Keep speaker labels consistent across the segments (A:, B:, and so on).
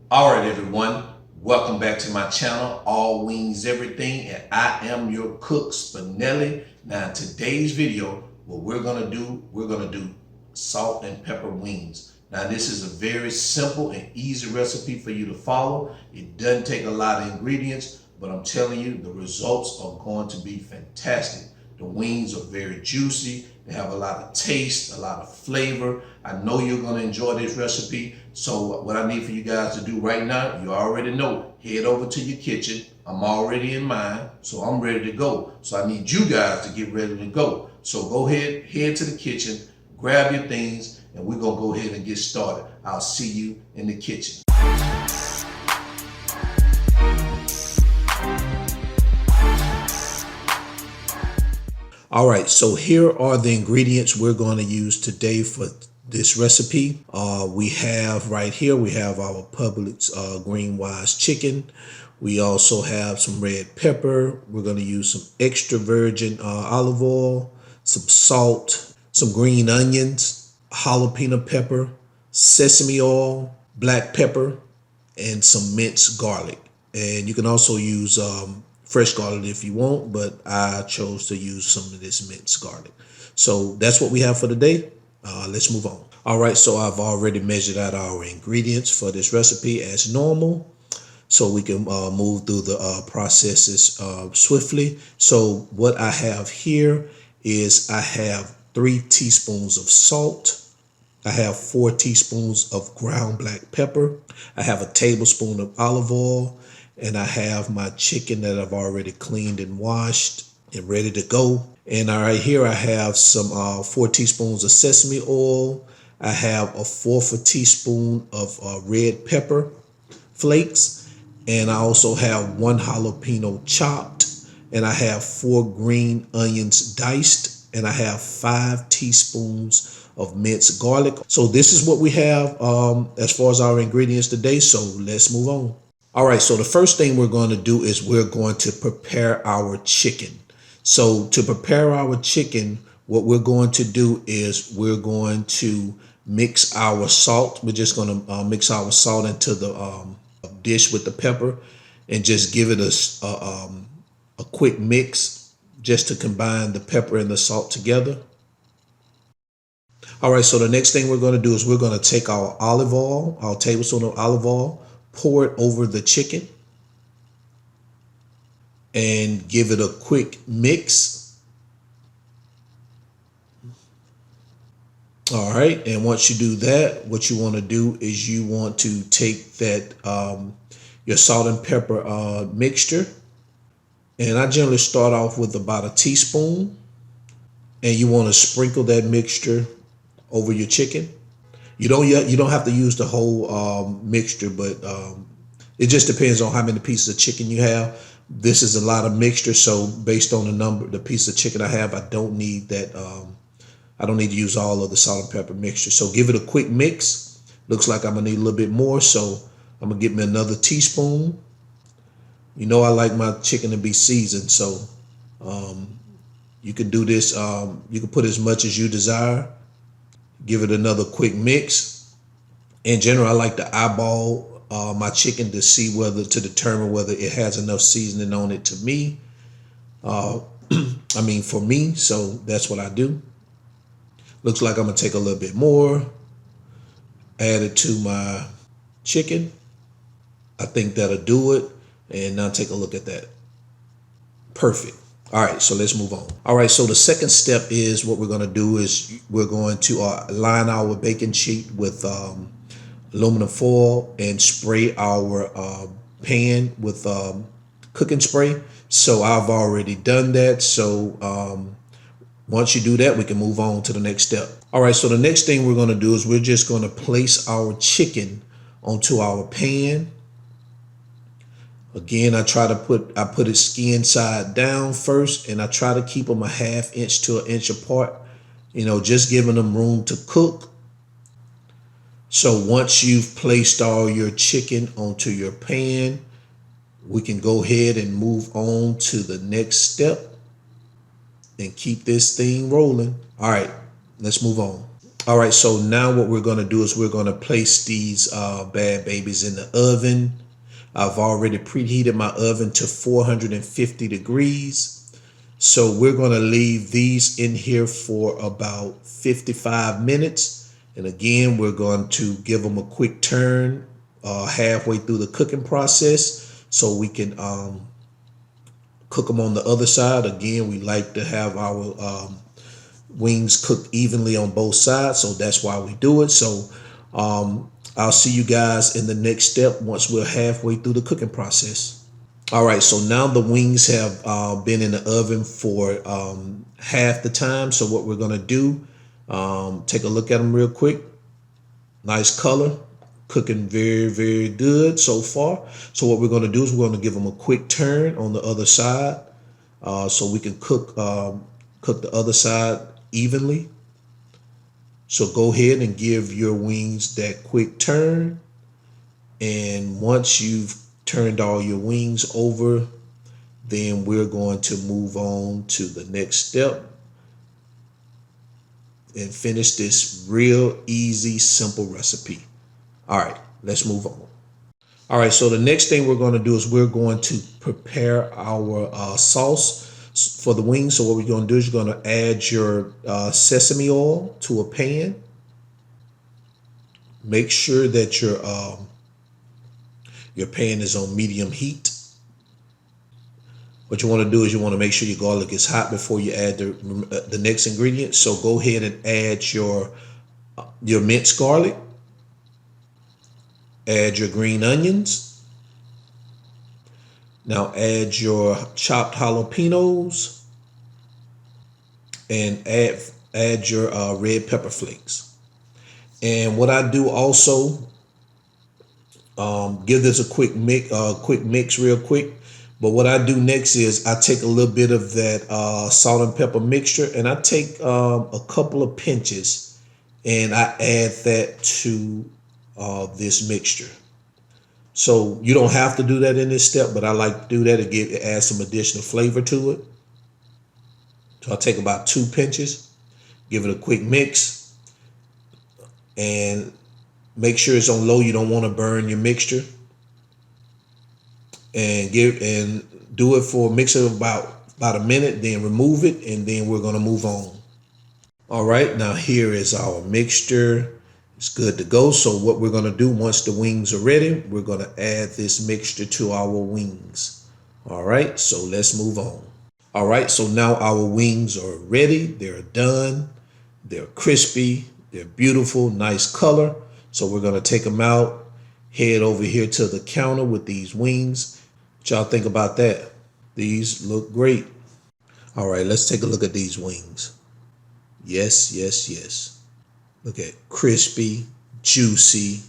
A: All right, everyone. Welcome back to my channel, All Wings Everything, and I am your cook, Spinelli. Now, in today's video, what we're gonna do salt and pepper wings. Now, this is a very simple and easy recipe for you to follow. It doesn't take a lot of ingredients, but I'm telling you, the results are going to be fantastic. The wings are very juicy. They have a lot of taste, a lot of flavor. I know you're going to enjoy this recipe. So what I need for you guys to do right now, you already know, head over to your kitchen. I'm already in mine, so I'm ready to go. So I need you guys to get ready to go. So go ahead, head to the kitchen, grab your things, and we're going to go ahead and get started. I'll see you in the kitchen. All right, so here are the ingredients we're going to use today for this recipe. We have right here, we have our Publix green wise chicken. We also have some red pepper. We're going to use some extra virgin olive oil, some salt, some green onions, jalapeno pepper, sesame oil, black pepper, and some minced garlic. And you can also use fresh garlic if you want, but I chose to use some of this minced garlic. So that's what we have for today. Let's move on. All right, so I've already measured out our ingredients for this recipe as normal, so we can move through the processes swiftly. So what I have here is I have 3 teaspoons of salt. I have 4 teaspoons of ground black pepper. I have a tablespoon of olive oil, and I have my chicken that I've already cleaned and washed and ready to go. And right here I have some 4 teaspoons of sesame oil. I have a 1/4 a teaspoon of red pepper flakes, and I also have 1 jalapeno chopped, and I have 4 green onions diced, and I have 5 teaspoons of minced garlic. So this is what we have as far as our ingredients today. So let's move on. All right, so the first thing we're going to do is we're going to prepare our chicken. So to prepare our chicken, what we're going to do is we're going to mix our salt. We're just going to mix our salt into the dish with the pepper and just give it a quick mix just to combine the pepper and the salt together. All right, so the next thing we're going to do is we're going to take our olive oil, our tablespoon of olive oil, pour it over the chicken and give it a quick mix. All right, and once you do that, what you want to do is you want to take that your salt and pepper mixture, and I generally start off with about a teaspoon, and you want to sprinkle that mixture over your chicken. You don't have to use the whole mixture, but it just depends on how many pieces of chicken you have. This is a lot of mixture, so based on the piece of chicken I have, I don't need that. I don't need to use all of the salt and pepper mixture. So give it a quick mix. Looks like I'm gonna need a little bit more, so I'm gonna get me another teaspoon. You know I like my chicken to be seasoned, so you can do this. You can put as much as you desire. Give it another quick mix. In general, I like to eyeball my chicken to see to determine whether it has enough seasoning on it to me. I mean, for me, so that's what I do. Looks like I'm gonna take a little bit more, add it to my chicken. I think that'll do it. And now take a look at that. Perfect. All right, so let's move on. All right, so the second step is what we're gonna do is we're going to line our baking sheet with aluminum foil and spray our pan with cooking spray. So I've already done that. So once you do that, we can move on to the next step. All right, so the next thing we're gonna do is we're just gonna place our chicken onto our pan. Again, I put it skin side down first, and I try to keep them a 1/2 inch to 1 inch apart, just giving them room to cook. So once you've placed all your chicken onto your pan, we can go ahead and move on to the next step and keep this thing rolling. All right, let's move on. All right, so now what we're going to do is we're going to place these bad babies in the oven. I've already preheated my oven to 450 degrees. So we're going to leave these in here for about 55 minutes. And again, we're going to give them a quick turn halfway through the cooking process so we can cook them on the other side. Again, we like to have our wings cooked evenly on both sides, so that's why we do it. So I'll see you guys in the next step once we're halfway through the cooking process. All right, so now the wings have been in the oven for half the time. So what we're gonna do, take a look at them real quick. Nice color, cooking very, very good so far. So what we're gonna do is we're gonna give them a quick turn on the other side so we can cook the other side evenly. So go ahead and give your wings that quick turn. And once you've turned all your wings over, then we're going to move on to the next step and finish this real easy, simple recipe. All right, let's move on. All right, so the next thing we're going to do is we're going to prepare our sauce for the wings. So what we're going to do is you're going to add your sesame oil to a pan. Make sure that your pan is on medium heat. What you want to do is you want to make sure your garlic is hot before you add the next ingredient. So go ahead and add your minced garlic. Add your green onions. Now add your chopped jalapenos and add your red pepper flakes. And what I do also, give this a quick mix real quick. But what I do next is I take a little bit of that salt and pepper mixture and I take a couple of pinches and I add that to this mixture. So you don't have to do that in this step, but I like to do that to add some additional flavor to it. So I'll take about 2 pinches, give it a quick mix, and make sure it's on low. You don't want to burn your mixture. And do it for a mix of about a minute, then remove it, and then we're going to move on. All right, now here is our mixture. It's good to go. So what we're going to do once the wings are ready, we're going to add this mixture to our wings. All right, so let's move on. All right, so now our wings are ready. They're done. They're crispy. They're beautiful, nice color. So we're going to take them out, head over here to the counter with these wings. What y'all think about that? These look great. All right, let's take a look at these wings. Yes, yes, yes. Look at crispy, juicy,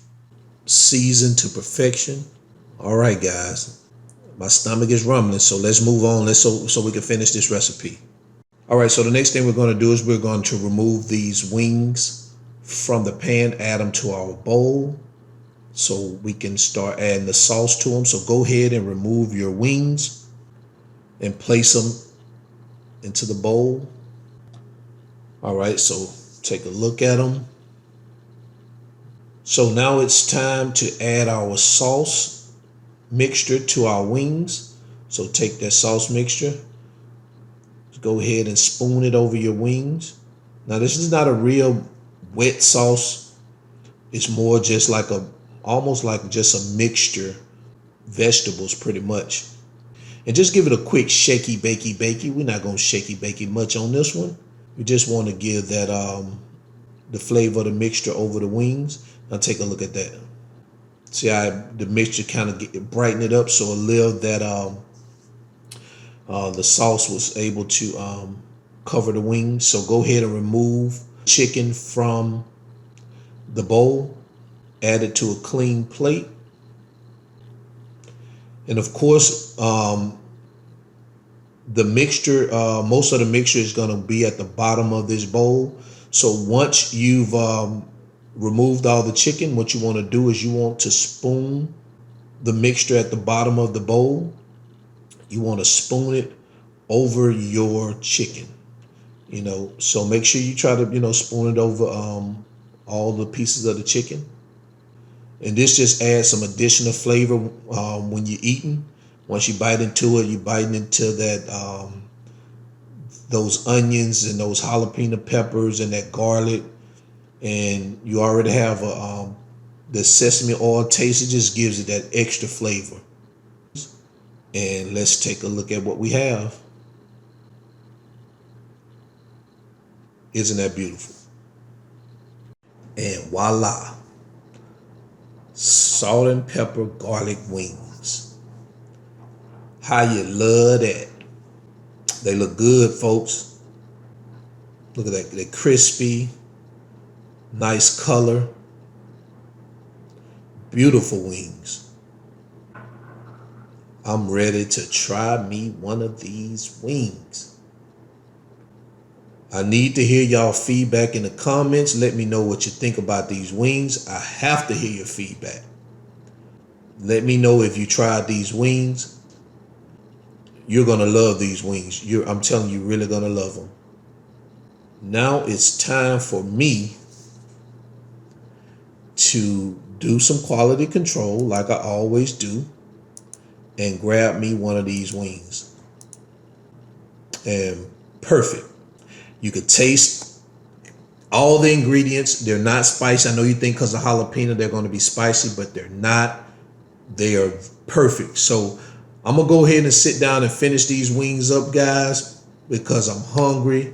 A: seasoned to perfection. All right, guys, my stomach is rumbling, so let's move on. So we can finish this recipe. All right, so the next thing we're going to do is we're going to remove these wings from the pan, add them to our bowl so we can start adding the sauce to them. So go ahead and remove your wings and place them into the bowl. All right, so take a look at them. So now it's time to add our sauce mixture to our wings. So take that sauce mixture, go ahead and spoon it over your wings. Now this is not a real wet sauce. It's more just like almost like just a mixture, vegetables pretty much. And just give it a quick shaky bakey. We're not gonna shaky bakey much on this one. We just want to give that the flavor of the mixture over the wings. Now take a look at that. See how the mixture kind of brighten it up, so a little that the sauce was able to cover the wings. So go ahead and remove chicken from the bowl, add it to a clean plate. And of course, the mixture, most of the mixture is going to be at the bottom of this bowl. So once you've removed all the chicken, what you want to do is you want to spoon the mixture at the bottom of the bowl. You want to spoon it over your chicken, so make sure you try to, spoon it over all the pieces of the chicken. And this just adds some additional flavor when you're eating. Once you bite into it, you're biting into that those onions and those jalapeno peppers and that garlic, and you already have the sesame oil taste. It just gives it that extra flavor. And let's take a look at what we have. Isn't that beautiful? And voila, salt and pepper garlic wings. How you love that. They look good, folks. Look at that. They're crispy, nice color, beautiful wings. I'm ready to try me one of these wings. I need to hear y'all feedback in the comments. Let me know what you think about these wings. I have to hear your feedback. Let me know if you tried these wings. You're going to love these wings. I'm telling you, you're really going to love them. Now it's time for me to do some quality control like I always do and grab me one of these wings. And perfect. You could taste all the ingredients. They're not spicy. I know you think because of jalapeno they're going to be spicy, but they're not. They are perfect. So I'm going to go ahead and sit down and finish these wings up, guys, because I'm hungry.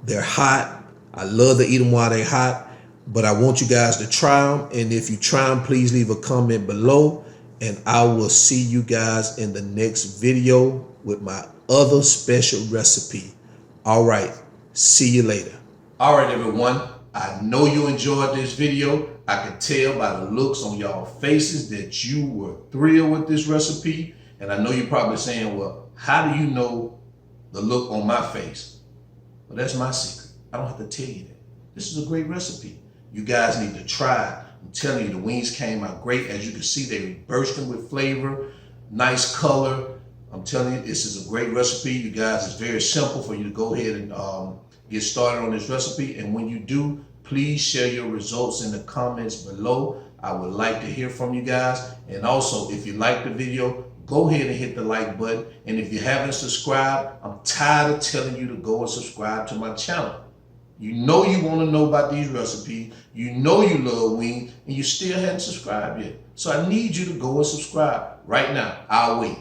A: They're hot. I love to eat them while they're hot, but I want you guys to try them. And if you try them, please leave a comment below, and I will see you guys in the next video with my other special recipe. All right. See you later. All right, everyone. I know you enjoyed this video. I can tell by the looks on y'all faces that you were thrilled with this recipe. And I know you're probably saying, well, how do you know the look on my face? Well, that's my secret. I don't have to tell you that. This is a great recipe. You guys need to try it. I'm telling you, the wings came out great. As you can see, they were bursting with flavor, nice color. I'm telling you, this is a great recipe. You guys, it's very simple for you to go ahead and get started on this recipe. And when you do, please share your results in the comments below. I would like to hear from you guys. And also, if you like the video, go ahead and hit the like button. And if you haven't subscribed, I'm tired of telling you to go and subscribe to my channel. You know you want to know about these recipes. You know you love wings, and you still haven't subscribed yet. So I need you to go and subscribe right now. I'll wait.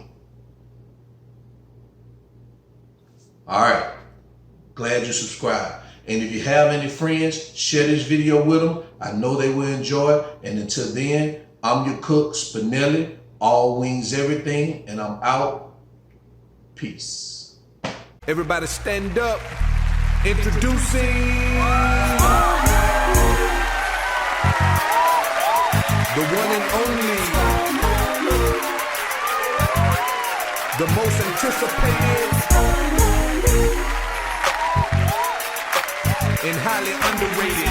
A: All right. Glad you subscribed. And if you have any friends, share this video with them. I know they will enjoy it. And until then, I'm your cook, Spinelli. All wings, everything. And I'm out. Peace.
B: Everybody stand up. Introducing the one and only, the most anticipated and highly underrated